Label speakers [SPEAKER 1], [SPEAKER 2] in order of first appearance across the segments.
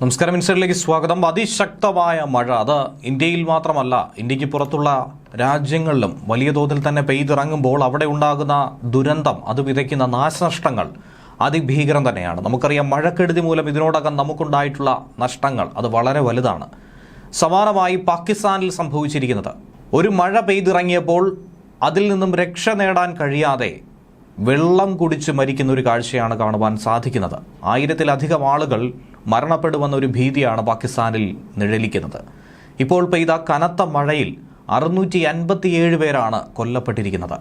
[SPEAKER 1] നമസ്കാരം. ഇൻസൈഡിലേക്ക് സ്വാഗതം. അതിശക്തമായ മഴ അത് ഇന്ത്യയിൽ മാത്രമല്ല, ഇന്ത്യക്ക് പുറത്തുള്ള രാജ്യങ്ങളിലും വലിയ തോതിൽ തന്നെ പെയ്തിറങ്ങുമ്പോൾ അവിടെ ഉണ്ടാകുന്ന ദുരന്തം, അത് വിതയ്ക്കുന്ന നാശനഷ്ടങ്ങൾ അതിഭീകരം തന്നെയാണ്. നമുക്കറിയാം, മഴക്കെടുതി മൂലം ഇതിനോടകം നമുക്കുണ്ടായിട്ടുള്ള നഷ്ടങ്ങൾ അത് വളരെ വലുതാണ്. സമാനമായി പാകിസ്ഥാനിൽ സംഭവിച്ചിരിക്കുന്നത്, ഒരു മഴ പെയ്തിറങ്ങിയപ്പോൾ അതിൽ നിന്നും രക്ഷ നേടാൻ കഴിയാതെ വെള്ളം കുടിച്ച് മരിക്കുന്ന ഒരു കാഴ്ചയാണ് കാണുവാൻ സാധിക്കുന്നത്. 1000-ലധികം ആളുകൾ മരണപ്പെടുമെന്ന ഒരു ഭീതിയാണ് പാകിസ്ഥാനിൽ നിഴലിക്കുന്നത്. ഇപ്പോൾ പെയ്ത കനത്ത മഴയിൽ 657 പേരാണ് കൊല്ലപ്പെട്ടിരിക്കുന്നത്.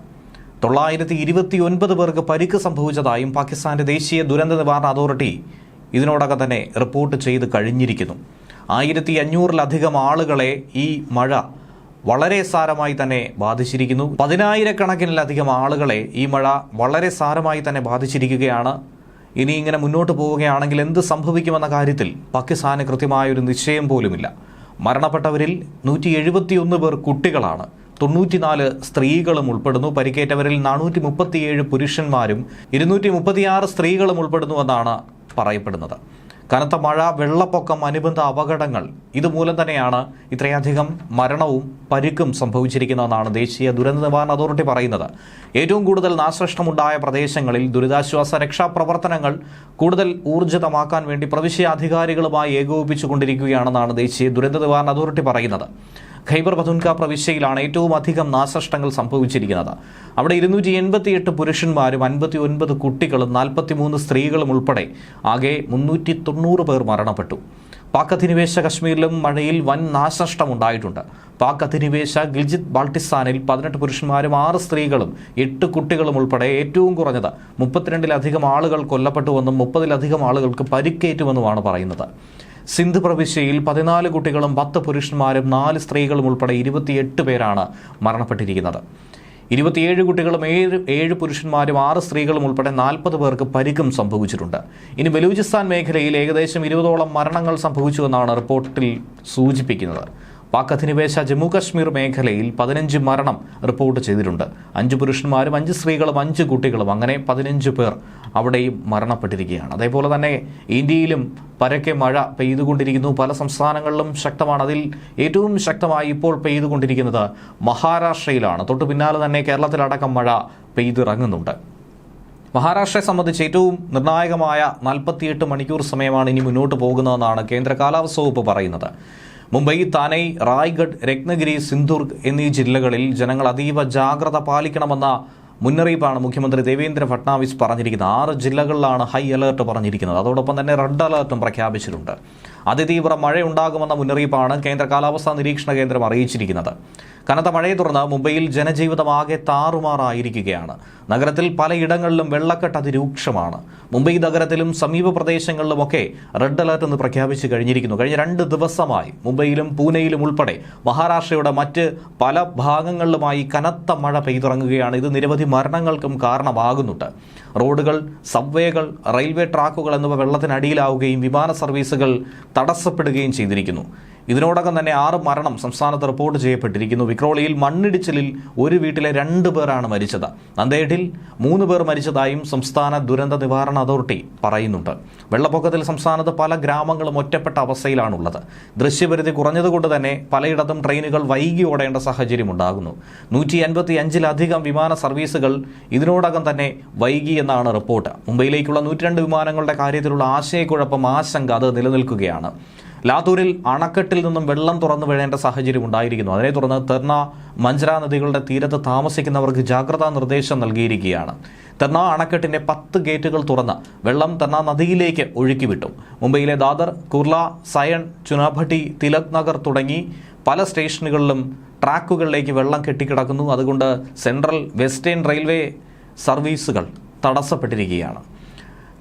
[SPEAKER 1] 929 പേർക്ക് പരിക്ക് സംഭവിച്ചതായും പാകിസ്ഥാന്റെ ദേശീയ ദുരന്ത നിവാരണ അതോറിറ്റി ഇതിനോടകം തന്നെ റിപ്പോർട്ട് ചെയ്ത് കഴിഞ്ഞിരിക്കുന്നു. 1500-ലധികം ആളുകളെ ഈ മഴ വളരെ സാരമായി തന്നെ ബാധിച്ചിരിക്കുന്നു. 10,000-കണക്കിനധികം ആളുകളെ ഈ മഴ വളരെ സാരമായി തന്നെ ബാധിച്ചിരിക്കുകയാണ്. ഇനി ഇങ്ങനെ മുന്നോട്ട് പോവുകയാണെങ്കിൽ എന്ത് സംഭവിക്കുമെന്ന കാര്യത്തിൽ പാകിസ്ഥാന് കൃത്യമായൊരു നിശ്ചയം പോലുമില്ല. മരണപ്പെട്ടവരിൽ 171 പേർ കുട്ടികളാണ്, 94 സ്ത്രീകളും ഉൾപ്പെടുന്നു. പരിക്കേറ്റവരിൽ 437 പുരുഷന്മാരും 236 സ്ത്രീകളും ഉൾപ്പെടുന്നുവെന്നാണ് പറയപ്പെടുന്നത്. കനത്ത മഴ, വെള്ളപ്പൊക്കം, അനുബന്ധ അപകടങ്ങൾ ഇതുമൂലം തന്നെയാണ് ഇത്രയധികം മരണവും പരിക്കും സംഭവിച്ചിരിക്കുന്നതെന്നാണ് ദേശീയ ദുരന്ത നിവാരണ അതോറിറ്റി പറയുന്നത്. ഏറ്റവും കൂടുതൽ നാശനഷ്ടമുണ്ടായ പ്രദേശങ്ങളിൽ ദുരിതാശ്വാസ രക്ഷാപ്രവർത്തനങ്ങൾ കൂടുതൽ ഊർജിതമാക്കാൻ വേണ്ടി പ്രവിശ്യ അധികാരികളുമായി ഏകോപിപ്പിച്ചുകൊണ്ടിരിക്കുകയാണെന്നാണ് ദേശീയ ദുരന്ത നിവാരണ അതോറിറ്റി പറയുന്നത്. ഖൈബർ പഖ്തൂൺഖ്വ പ്രവിശ്യയിലാണ് ഏറ്റവും അധികം നാശനഷ്ടങ്ങൾ സംഭവിച്ചിരിക്കുന്നത്. അവിടെ 288 പുരുഷന്മാരും 59 കുട്ടികളും 43 സ്ത്രീകളും ഉൾപ്പെടെ ആകെ 390 പേർ മരണപ്പെട്ടു. പാക് അധിനിവേശ കശ്മീരിലും മഴയിൽ വൻ നാശനഷ്ടമുണ്ടായിട്ടുണ്ട്. പാക് അധിനിവേശ ഗിൽജിത് ബാൾട്ടിസ്ഥാനിൽ 18 പുരുഷന്മാരും 6 സ്ത്രീകളും 8 കുട്ടികളും ഉൾപ്പെടെ ഏറ്റവും കുറഞ്ഞത് 32-ലധികം ആളുകൾ കൊല്ലപ്പെട്ടുവെന്നും 30-ലധികം ആളുകൾക്ക് പരിക്കേറ്റുവെന്നുമാണ് പറയുന്നത്. സിന്ധ് പ്രവിശ്യയിൽ 14 കുട്ടികളും 10 പുരുഷന്മാരും 4 സ്ത്രീകളും ഉൾപ്പെടെ 28 പേരാണ് മരണപ്പെട്ടിരിക്കുന്നത്. 27 കുട്ടികളും 7 പുരുഷന്മാരും 6 സ്ത്രീകളും ഉൾപ്പെടെ 40 പേർക്ക് പരിക്കും സംഭവിച്ചിട്ടുണ്ട്. ഇനി ബലൂചിസ്ഥാൻ മേഖലയിൽ ഏകദേശം 20ഓളം മരണങ്ങൾ സംഭവിച്ചുവെന്നാണ് റിപ്പോർട്ടിൽ സൂചിപ്പിക്കുന്നത്. പാക് അധിനിവേശ ജമ്മു കശ്മീർ മേഖലയിൽ 15 മരണം റിപ്പോർട്ട് ചെയ്തിട്ടുണ്ട്. 5 പുരുഷന്മാരും 5 സ്ത്രീകളും 5 കുട്ടികളും, അങ്ങനെ 15 പേർ അവിടെയും മരണപ്പെട്ടിരിക്കുകയാണ്. അതേപോലെ തന്നെ ഇന്ത്യയിലും പരക്കെ മഴ പെയ്തുകൊണ്ടിരിക്കുന്നു. പല സംസ്ഥാനങ്ങളിലും ശക്തമാണ്. അതിൽ ഏറ്റവും ശക്തമായി ഇപ്പോൾ പെയ്തുകൊണ്ടിരിക്കുന്നത് മഹാരാഷ്ട്രയിലാണ്. തൊട്ടു പിന്നാലെ തന്നെ കേരളത്തിലടക്കം മഴ പെയ്തിറങ്ങുന്നുണ്ട്. മഹാരാഷ്ട്രയെ സംബന്ധിച്ച് ഏറ്റവും നിർണായകമായ 48 മണിക്കൂർ സമയമാണ് ഇനി മുന്നോട്ട് പോകുന്നതെന്നാണ് കേന്ദ്ര കാലാവസ്ഥാ വകുപ്പ് പറയുന്നത്. മുംബൈ, താനെ, റായ്ഗഡ്, രത്നഗിരി, സിന്ധുദുർഗ് എന്നീ ജില്ലകളിൽ ജനങ്ങൾ അതീവ ജാഗ്രത പാലിക്കണമെന്ന മുന്നറിയിപ്പാണ് മുഖ്യമന്ത്രി ദേവേന്ദ്ര ഫട്നാവിസ് പറഞ്ഞിരിക്കുന്നത്. 6 ജില്ലകളിലാണ് ഹൈ അലേർട്ട് പറഞ്ഞിരിക്കുന്നത്. അതോടൊപ്പം തന്നെ റെഡ് അലേർട്ടും പ്രഖ്യാപിച്ചിട്ടുണ്ട്. അതിതീവ്ര മഴയുണ്ടാകുമെന്ന മുന്നറിയിപ്പാണ് കേന്ദ്ര കാലാവസ്ഥാ നിരീക്ഷണ കേന്ദ്രം അറിയിച്ചിരിക്കുന്നത്. കനത്ത മഴയെ തുടർന്ന് മുംബൈയിൽ ജനജീവിതമാകെ താറുമാറായിരിക്കുകയാണ്. നഗരത്തിൽ പലയിടങ്ങളിലും വെള്ളക്കെട്ട് അതിരൂക്ഷമാണ്. മുംബൈ നഗരത്തിലും സമീപ പ്രദേശങ്ങളിലുമൊക്കെ റെഡ് അലേർട്ട് എന്ന് പ്രഖ്യാപിച്ചു കഴിഞ്ഞിരിക്കുന്നു. കഴിഞ്ഞ 2 ദിവസമായി മുംബൈയിലും പൂനെയിലും ഉൾപ്പെടെ മഹാരാഷ്ട്രയുടെ മറ്റ് പല ഭാഗങ്ങളിലുമായി കനത്ത മഴ പെയ്തിറങ്ങുകയാണ്. ഇത് നിരവധി മരണങ്ങൾക്കും കാരണമാകുന്നുണ്ട്. റോഡുകൾ, സബ്വേകൾ, റെയിൽവേ ട്രാക്കുകൾ എന്നിവ വെള്ളത്തിനടിയിലാവുകയും വിമാന സർവീസുകൾ തടസ്സപ്പെടുകയും ചെയ്തിരിക്കുന്നു. ഇതിനോടകം തന്നെ 6 മരണം സംസ്ഥാനത്ത് റിപ്പോർട്ട് ചെയ്യപ്പെട്ടിരിക്കുന്നു. വിക്രോളിയിൽ മണ്ണിടിച്ചിലിൽ ഒരു വീട്ടിലെ 2 പേരാണ് മരിച്ചത്. നന്ദേഡിൽ 3 പേർ മരിച്ചതായും സംസ്ഥാന ദുരന്ത നിവാരണ അതോറിറ്റി പറയുന്നുണ്ട്. വെള്ളപ്പൊക്കത്തിൽ സംസ്ഥാനത്ത് പല ഗ്രാമങ്ങളും ഒറ്റപ്പെട്ട അവസ്ഥയിലാണുള്ളത്. ദൃശ്യപരിധി കുറഞ്ഞതുകൊണ്ട് തന്നെ പലയിടത്തും ട്രെയിനുകൾ വൈകി ഓടേണ്ട സാഹചര്യം ഉണ്ടാകുന്നു. 155-ലധികം വിമാന സർവീസുകൾ ഇതിനോടകം തന്നെ വൈകിയെന്നാണ് റിപ്പോർട്ട്. മുംബൈയിലേക്കുള്ള 102 വിമാനങ്ങളുടെ കാര്യത്തിലുള്ള ആശയക്കുഴപ്പം, ആശങ്ക അത് നിലനിൽക്കുകയാണ്. ലാത്തൂരിൽ അണക്കെട്ടിൽ നിന്നും വെള്ളം തുറന്നു വീഴേണ്ട സാഹചര്യം ഉണ്ടായിരിക്കുന്നു. അതിനെ തുടർന്ന് തെർണ, മഞ്ജര നദികളുടെ തീരത്ത് താമസിക്കുന്നവർക്ക് ജാഗ്രതാ നിർദ്ദേശം നൽകിയിരിക്കുകയാണ്. തെർണ അണക്കെട്ടിന്റെ 10 ഗേറ്റുകൾ തുറന്ന് വെള്ളം തെർണ നദിയിലേക്ക് ഒഴുക്കിവിട്ടു. മുംബൈയിലെ ദാദർ, കുർല, സയൺ, ചുനാഭട്ടി, തിലക് നഗർ തുടങ്ങി പല സ്റ്റേഷനുകളിലും ട്രാക്കുകളിലേക്ക് വെള്ളം കെട്ടിക്കിടക്കുന്നു. അതുകൊണ്ട് സെൻട്രൽ വെസ്റ്റേൺ റെയിൽവേ സർവീസുകൾ തടസ്സപ്പെട്ടിരിക്കുകയാണ്.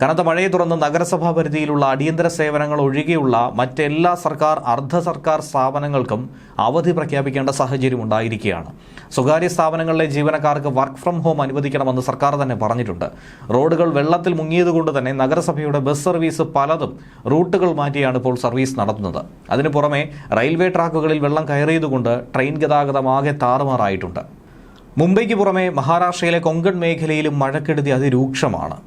[SPEAKER 1] കനത്ത മഴയെ തുടർന്ന് നഗരസഭാ പരിധിയിലുള്ള അടിയന്തര സേവനങ്ങൾ ഒഴികെയുള്ള മറ്റെല്ലാ സർക്കാർ, അർദ്ധ സർക്കാർ സ്ഥാപനങ്ങൾക്കും അവധി പ്രഖ്യാപിക്കേണ്ട സാഹചര്യം ഉണ്ടായിരിക്കുകയാണ്. സ്വകാര്യ സ്ഥാപനങ്ങളിലെ ജീവനക്കാർക്ക് വർക്ക് ഫ്രം ഹോം അനുവദിക്കണമെന്ന് സർക്കാർ തന്നെ പറഞ്ഞിട്ടുണ്ട്. റോഡുകൾ വെള്ളത്തിൽ മുങ്ങിയതുകൊണ്ട് തന്നെ നഗരസഭയുടെ ബസ് സർവീസ് പലതും റൂട്ടുകൾ മാറ്റിയാണ് ഇപ്പോൾ സർവീസ് നടത്തുന്നത്. അതിനു പുറമെ റെയിൽവേ ട്രാക്കുകളിൽ വെള്ളം കയറിയതുകൊണ്ട് ട്രെയിൻ ഗതാഗതം ആകെ താറുമാറായിട്ടുണ്ട്. മുംബൈക്ക് പുറമെ മഹാരാഷ്ട്രയിലെ കൊങ്കൺ മേഖലയിലും മഴക്കെടുതി അതിരൂക്ഷമാണ്.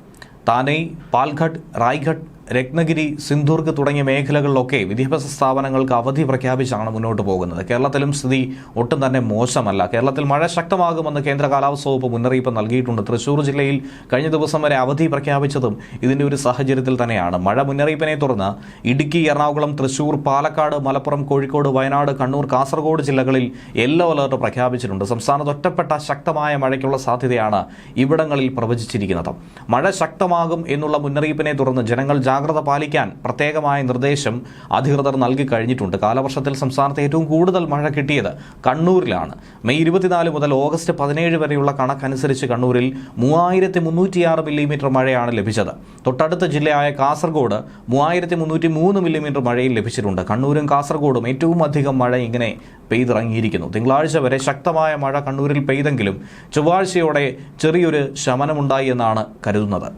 [SPEAKER 1] താനെ, പാൽഘട്ട്, റായ്ഗഡ്, രത്നഗിരി, സിന്ധൂർക്ക് തുടങ്ങിയ മേഖലകളിലൊക്കെ വിദ്യാഭ്യാസ സ്ഥാപനങ്ങൾക്ക് അവധി പ്രഖ്യാപിച്ചാണ് മുന്നോട്ട് പോകുന്നത്. കേരളത്തിലും സ്ഥിതി ഒട്ടും തന്നെ മോശമല്ല. കേരളത്തിൽ മഴ ശക്തമാകുമെന്ന് കേന്ദ്ര കാലാവസ്ഥാ വകുപ്പ് മുന്നറിയിപ്പ് നൽകിയിട്ടുണ്ട്. തൃശൂർ ജില്ലയിൽ കഴിഞ്ഞ ദിവസം വരെ അവധി പ്രഖ്യാപിച്ചതും ഇതിന്റെ ഒരു സാഹചര്യത്തിൽ തന്നെയാണ്. മഴ മുന്നറിയിപ്പിനെ തുടർന്ന് ഇടുക്കി, എറണാകുളം, തൃശൂർ, പാലക്കാട്, മലപ്പുറം, കോഴിക്കോട്, വയനാട്, കണ്ണൂർ, കാസർഗോഡ് ജില്ലകളിൽ യെല്ലോ അലർട്ട് പ്രഖ്യാപിച്ചിട്ടുണ്ട്. സംസ്ഥാനത്ത് ഒറ്റപ്പെട്ട ശക്തമായ മഴയ്ക്കുള്ള സാധ്യതയാണ് ഇവിടങ്ങളിൽ പ്രവചിച്ചിരിക്കുന്നത്. മഴ ശക്തമാകും എന്നുള്ള മുന്നറിയിപ്പിനെ തുടർന്ന് ജനങ്ങൾ ജാഗ്രത പാലിക്കാൻ പ്രത്യേകമായ നിർദ്ദേശം അധികൃതർ നൽകി കഴിഞ്ഞിട്ടുണ്ട്. കാലവർഷത്തിൽ സംസ്ഥാനത്ത് ഏറ്റവും കൂടുതൽ മഴ കിട്ടിയത് കണ്ണൂരിലാണ്. മെയ് 24 മുതൽ ഓഗസ്റ്റ് 17 വരെയുള്ള കണക്കനുസരിച്ച് കണ്ണൂരിൽ 3306 മില്ലിമീറ്റർ മഴയാണ് ലഭിച്ചത്. തൊട്ടടുത്ത ജില്ലയായ കാസർഗോഡ് 3303 മില്ലിമീറ്റർ മഴയും ലഭിച്ചിട്ടുണ്ട്. കണ്ണൂരും കാസർഗോഡും ഏറ്റവും അധികം മഴ ഇങ്ങനെ പെയ്തിറങ്ങിയിരിക്കുന്നു. തിങ്കളാഴ്ച വരെ ശക്തമായ മഴ കണ്ണൂരിൽ പെയ്തെങ്കിലും ചൊവ്വാഴ്ചയോടെ ചെറിയൊരു ശമനമുണ്ടായി എന്നാണ് കരുതുന്നത്.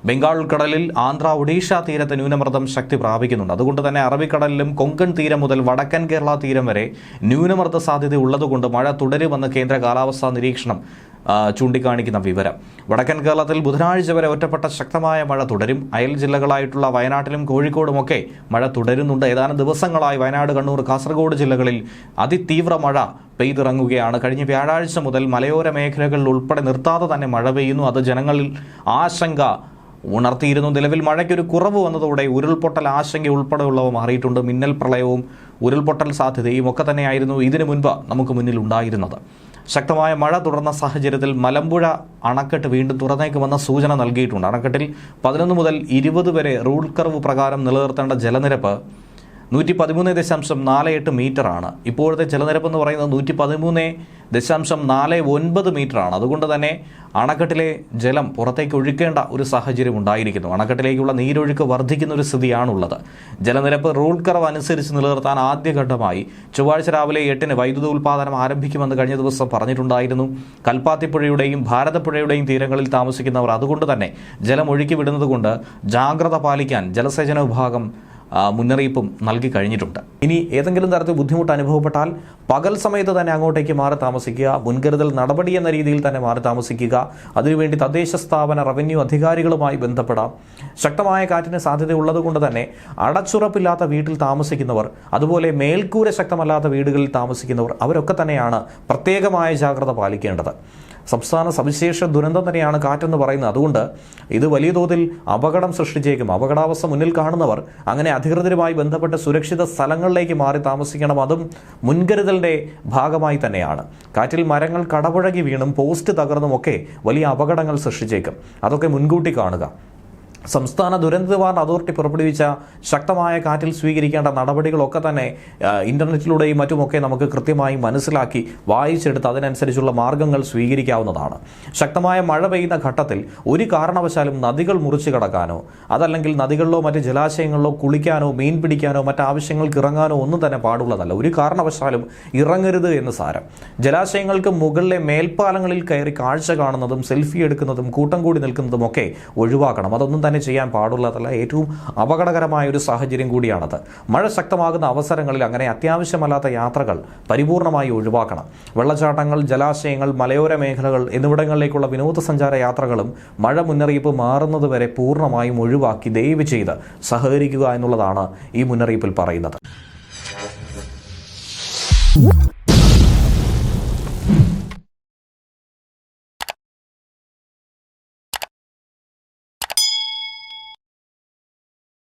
[SPEAKER 1] ബംഗാൾ ഉൾക്കടലിൽ ആന്ധ്ര, ഒഡീഷ തീരത്ത് ന്യൂനമർദ്ദം ശക്തി പ്രാപിക്കുന്നുണ്ട്. അതുകൊണ്ട് തന്നെ അറബിക്കടലിലും കൊങ്കൺ തീരം മുതൽ വടക്കൻ കേരള തീരം വരെ ന്യൂനമർദ്ദ സാധ്യത ഉള്ളതുകൊണ്ട് മഴ തുടരുമെന്ന് കേന്ദ്ര കാലാവസ്ഥാ നിരീക്ഷണം ചൂണ്ടിക്കാണിക്കുന്ന വിവരം. വടക്കൻ കേരളത്തിൽ ബുധനാഴ്ച വരെ ഒറ്റപ്പെട്ട ശക്തമായ മഴ തുടരും. അയൽ ജില്ലകളായിട്ടുള്ള വയനാട്ടിലും കോഴിക്കോടുമൊക്കെ മഴ തുടരുന്നുണ്ട്. ഏതാനും ദിവസങ്ങളായി വയനാട്, കണ്ണൂർ, കാസർഗോഡ് ജില്ലകളിൽ അതിതീവ്ര മഴ പെയ്തിറങ്ങുകയാണ്. കഴിഞ്ഞ വ്യാഴാഴ്ച മുതൽ മലയോര മേഖലകളിൽ ഉൾപ്പെടെ നിർത്താതെ തന്നെ മഴ പെയ്യുന്നു. അത് ജനങ്ങളിൽ ആശങ്ക ഉണർത്തിയിരുന്നു. നിലവിൽ മഴയ്ക്കൊരു കുറവ് വന്നതോടെ ഉരുൾപൊട്ടൽ ആശങ്ക ഉൾപ്പെടെയുള്ളവ മാറിയിട്ടുണ്ട്. മിന്നൽ പ്രളയവും ഉരുൾപൊട്ടൽ സാധ്യതയും ഒക്കെ തന്നെയായിരുന്നു ഇതിനു മുൻപ് നമുക്ക് മുന്നിൽ ഉണ്ടായിരുന്നത്. ശക്തമായ മഴ തുടർന്ന സാഹചര്യത്തിൽ മലമ്പുഴ അണക്കെട്ട് വീണ്ടും തുറന്നേക്കുമെന്ന സൂചന നൽകിയിട്ടുണ്ട്. അണക്കെട്ടിൽ 11 മുതൽ 20 വരെ റൂൾ കർവ് പ്രകാരം നിലനിർത്തേണ്ട ജലനിരപ്പ് 113.48 മീറ്ററാണ്. ഇപ്പോഴത്തെ ജലനിരപ്പ് എന്ന് പറയുന്നത് 113.49 മീറ്ററാണ്. അതുകൊണ്ട് തന്നെ അണക്കെട്ടിലെ ജലം പുറത്തേക്ക് ഒഴുക്കേണ്ട ഒരു സാഹചര്യം ഉണ്ടായിരിക്കുന്നു. അണക്കെട്ടിലേക്കുള്ള നീരൊഴുക്ക് വർദ്ധിക്കുന്ന ഒരു സ്ഥിതിയാണുള്ളത്. ജലനിരപ്പ് റൂൾ കർവ് അനുസരിച്ച് നിലനിർത്താൻ ആദ്യഘട്ടമായി ചൊവ്വാഴ്ച രാവിലെ 8-ന് വൈദ്യുത ഉൽപ്പാദനം ആരംഭിക്കുമെന്ന് കഴിഞ്ഞ ദിവസം പറഞ്ഞിട്ടുണ്ടായിരുന്നു. കൽപ്പാത്തിപ്പുഴയുടെയും ഭാരതപ്പുഴയുടെയും തീരങ്ങളിൽ താമസിക്കുന്നവർ അതുകൊണ്ട് തന്നെ ജലം ഒഴുക്കി വിടുന്നതുകൊണ്ട് ജാഗ്രത പാലിക്കാൻ ജലസേചന വിഭാഗം മുന്നറിയിപ്പും നൽകി കഴിഞ്ഞിട്ടുണ്ട്. ഇനി ഏതെങ്കിലും തരത്തിൽ ബുദ്ധിമുട്ട് അനുഭവപ്പെട്ടാൽ പകൽ സമയത്ത് തന്നെ അങ്ങോട്ടേക്ക് മാറി താമസിക്കുക. മുൻകരുതൽ നടപടി എന്ന രീതിയിൽ തന്നെ മാറി താമസിക്കുക. അതിനുവേണ്ടി തദ്ദേശ സ്ഥാപന, റവന്യൂ അധികാരികളുമായി ബന്ധപ്പെടാം. ശക്തമായ കാറ്റിന് സാധ്യതയുള്ളത് കൊണ്ട് തന്നെ അടച്ചുറപ്പില്ലാത്ത വീട്ടിൽ താമസിക്കുന്നവർ, അതുപോലെ മേൽക്കൂര ശക്തമല്ലാത്ത വീടുകളിൽ താമസിക്കുന്നവർ, അവരൊക്കെ തന്നെയാണ് പ്രത്യേകമായ ജാഗ്രത പാലിക്കേണ്ടത്. സംസ്ഥാന സവിശേഷ ദുരന്തം തന്നെയാണ് കാറ്റെന്ന് പറയുന്നത്. അതുകൊണ്ട് ഇത് വലിയ തോതിൽ അപകടം സൃഷ്ടിച്ചേക്കും. അപകടാവസ്ഥ മുന്നിൽ കാണുന്നവർ അങ്ങനെ അധികൃതരുമായി ബന്ധപ്പെട്ട് സുരക്ഷിത സ്ഥലങ്ങളിലേക്ക് മാറി താമസിക്കണം. അതും മുൻകരുതലിൻ്റെ ഭാഗമായി തന്നെയാണ്. കാറ്റിൽ മരങ്ങൾ കടപുഴകി വീണും പോസ്റ്റ് തകർന്നുമൊക്കെ വലിയ അപകടങ്ങൾ സൃഷ്ടിച്ചേക്കും. അതൊക്കെ മുൻകൂട്ടി കാണുക. സംസ്ഥാന ദുരന്ത നിവാരണ അതോറിറ്റി പുറപ്പെടുവിച്ച ശക്തമായ കാറ്റിൽ സ്വീകരിക്കേണ്ട നടപടികളൊക്കെ തന്നെ ഇൻ്റർനെറ്റിലൂടെയും മറ്റുമൊക്കെ നമുക്ക് കൃത്യമായി മനസ്സിലാക്കി വായിച്ചെടുത്ത് അതിനനുസരിച്ചുള്ള മാർഗങ്ങൾ സ്വീകരിക്കാവുന്നതാണ്. ശക്തമായ മഴ പെയ്യുന്ന ഘട്ടത്തിൽ ഒരു കാരണവശാലും നദികൾ മുറിച്ചു കടക്കാനോ അതല്ലെങ്കിൽ നദികളിലോ മറ്റ് ജലാശയങ്ങളിലോ കുളിക്കാനോ മീൻ പിടിക്കാനോ മറ്റാവശ്യങ്ങൾക്ക് ഇറങ്ങാനോ ഒന്നും തന്നെ പാടുള്ളതല്ല. ഒരു കാരണവശാലും ഇറങ്ങരുത് എന്ന് സാരം. ജലാശയങ്ങൾക്ക് മുകളിലെ മേൽപ്പാലങ്ങളിൽ കയറി കാഴ്ച കാണുന്നതും സെൽഫി എടുക്കുന്നതും കൂട്ടം കൂടി നിൽക്കുന്നതുമൊക്കെ ഒഴിവാക്കണം. അതൊന്നും തന്നെ ചെയ്യാൻ പാടുള്ളതല്ല. ഏറ്റവും അപകടകരമായ ഒരു സാഹചര്യം കൂടിയാണത്. മഴ ശക്തമാകുന്ന അവസരങ്ങളിൽ അങ്ങനെ അത്യാവശ്യമല്ലാത്ത യാത്രകൾ പരിപൂർണമായി ഒഴിവാക്കണം. വെള്ളച്ചാട്ടങ്ങൾ, ജലാശയങ്ങൾ, മലയോര മേഖലകൾ എന്നിവിടങ്ങളിലേക്കുള്ള വിനോദസഞ്ചാര യാത്രകളും മഴ മുന്നറിയിപ്പ് മാറുന്നതുവരെ പൂർണ്ണമായും ഒഴിവാക്കി ദയവ് ചെയ്ത് സഹകരിക്കുക എന്നുള്ളതാണ് ഈ മുന്നറിയിപ്പിൽ പറയുന്നത്.